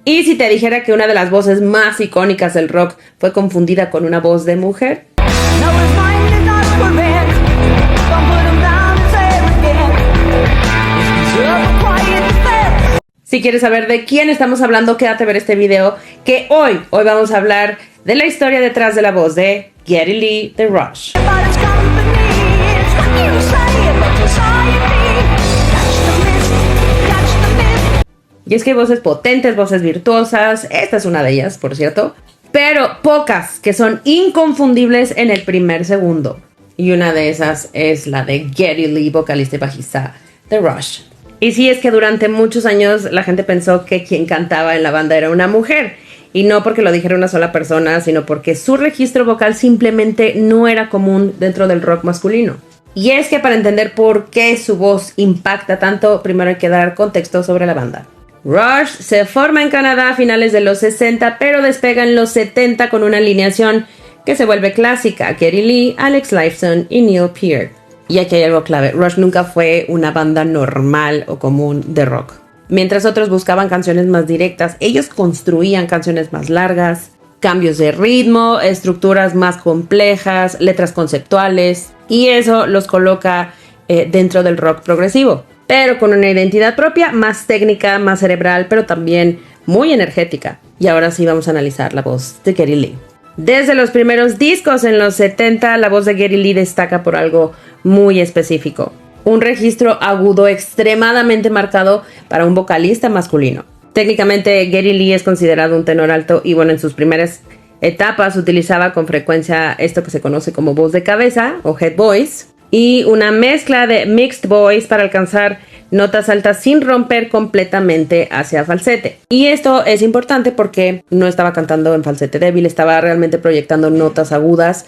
Y si te dijera que una de las voces más icónicas del rock fue confundida con una voz de mujer. Si quieres saber de quién estamos hablando, quédate a ver este video, que hoy vamos a hablar de la historia detrás de la voz de Geddy Lee de Rush. Y es que hay voces potentes, voces virtuosas, esta es una de ellas, por cierto, pero pocas que son inconfundibles en el primer segundo. Y una de esas es la de Geddy Lee, vocalista y bajista de Rush. Y sí, es que durante muchos años la gente pensó que quien cantaba en la banda era una mujer. Y no porque lo dijera una sola persona, sino porque su registro vocal simplemente no era común dentro del rock masculino. Y es que para entender por qué su voz impacta tanto, primero hay que dar contexto sobre la banda. Rush se forma en Canadá a finales de los 60, pero despega en los 70 con una alineación que se vuelve clásica: Geddy Lee, Alex Lifeson y Neil Peart. Y aquí hay algo clave: Rush nunca fue una banda normal o común de rock. Mientras otros buscaban canciones más directas, ellos construían canciones más largas, cambios de ritmo, estructuras más complejas, letras conceptuales, y eso los coloca dentro del rock progresivo, pero con una identidad propia, más técnica, más cerebral, pero también muy energética. Y ahora sí vamos a analizar la voz de Geddy Lee. Desde los primeros discos en los 70, la voz de Geddy Lee destaca por algo muy específico: un registro agudo extremadamente marcado para un vocalista masculino. Técnicamente, Geddy Lee es considerado un tenor alto y bueno, en sus primeras etapas utilizaba con frecuencia esto que se conoce como voz de cabeza o head voice, y una mezcla de mixed voice para alcanzar notas altas sin romper completamente hacia falsete. Y esto es importante porque no estaba cantando en falsete débil, estaba realmente proyectando notas agudas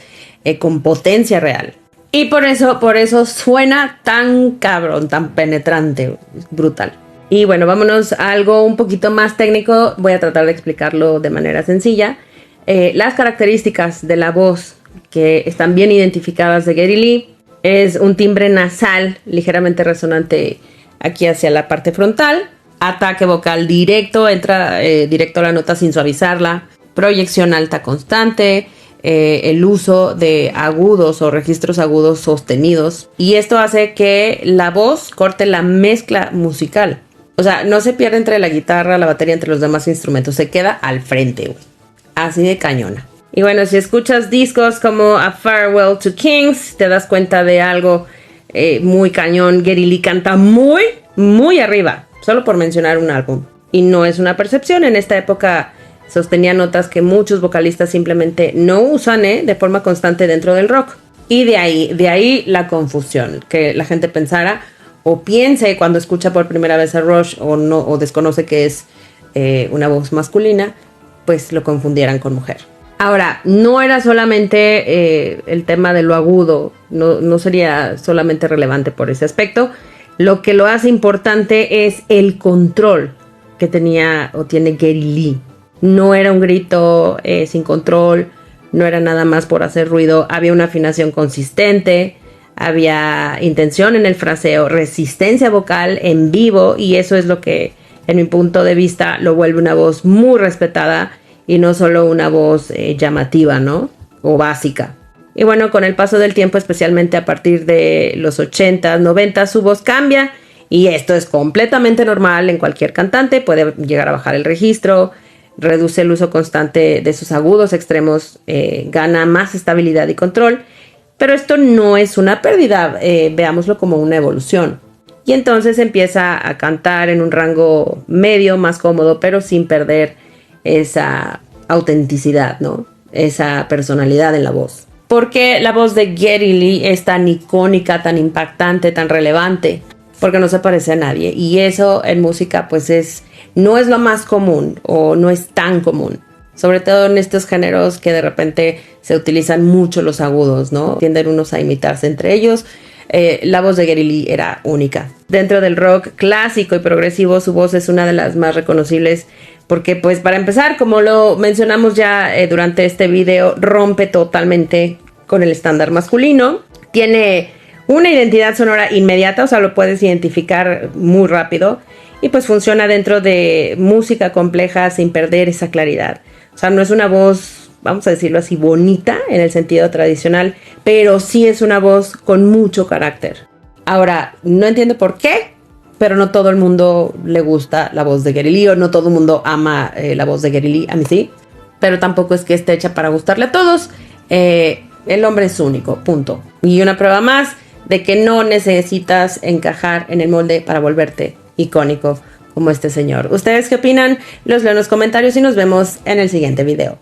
con potencia real. Y por eso suena tan cabrón, tan penetrante, brutal. Y bueno, vámonos a algo un poquito más técnico. Voy a tratar de explicarlo de manera sencilla. Las características de la voz que están bien identificadas de Geddy Lee es un timbre nasal ligeramente resonante aquí hacia la parte frontal, ataque vocal directo, entra directo a la nota sin suavizarla, proyección alta constante, el uso de agudos o registros agudos sostenidos, y esto hace que la voz corte la mezcla musical. O sea, no se pierde entre la guitarra, la batería, entre los demás instrumentos, se queda al frente, güey. Así de cañona. Y bueno, si escuchas discos como A Farewell to Kings, te das cuenta de algo muy cañón. Geddy Lee canta muy, muy arriba, solo por mencionar un álbum. Y no es una percepción, en esta época sostenía notas que muchos vocalistas simplemente no usan de forma constante dentro del rock. Y de ahí la confusión, que la gente pensara o piense cuando escucha por primera vez a Rush o desconoce que es una voz masculina, pues lo confundieran con mujer. Ahora, no era solamente el tema de lo agudo, no sería solamente relevante por ese aspecto. Lo que lo hace importante es el control que tenía o tiene Geddy Lee. No era un grito sin control, no era nada más por hacer ruido, había una afinación consistente, había intención en el fraseo, resistencia vocal en vivo, y eso es lo que, en mi punto de vista, lo vuelve una voz muy respetada y no solo una voz llamativa, ¿no? O básica. Y bueno, con el paso del tiempo, especialmente a partir de los 80s, 90s, su voz cambia, y esto es completamente normal en cualquier cantante. Puede llegar a bajar el registro, reduce el uso constante de sus agudos extremos, gana más estabilidad y control, pero esto no es una pérdida, veámoslo como una evolución. Y entonces empieza a cantar en un rango medio, más cómodo, pero sin perder esa autenticidad, ¿no? Esa personalidad en la voz. ¿Por qué la voz de Geddy Lee es tan icónica, tan impactante, tan relevante? Porque no se parece a nadie, y eso en música pues no es lo más común o no es tan común, sobre todo en estos géneros que de repente se utilizan mucho los agudos, ¿no? Tienden unos a imitarse entre ellos. La voz de Geddy Lee era única. Dentro del rock clásico y progresivo, su voz es una de las más reconocibles porque, pues, para empezar, como lo mencionamos ya durante este video, rompe totalmente con el estándar masculino. Tiene una identidad sonora inmediata, o sea, lo puedes identificar muy rápido. y pues funciona dentro de música compleja sin perder esa claridad. O sea, no es una voz, vamos a decirlo así, bonita en el sentido tradicional, pero sí es una voz con mucho carácter. Ahora, no entiendo por qué, pero no todo el mundo le gusta la voz de Geddy Lee, o no todo el mundo ama la voz de Geddy Lee. A mí sí, pero tampoco es que esté hecha para gustarle a todos. El hombre es único, punto. Y una prueba más de que no necesitas encajar en el molde para volverte icónico como este señor. ¿Ustedes qué opinan? Los leo en los comentarios y nos vemos en el siguiente video.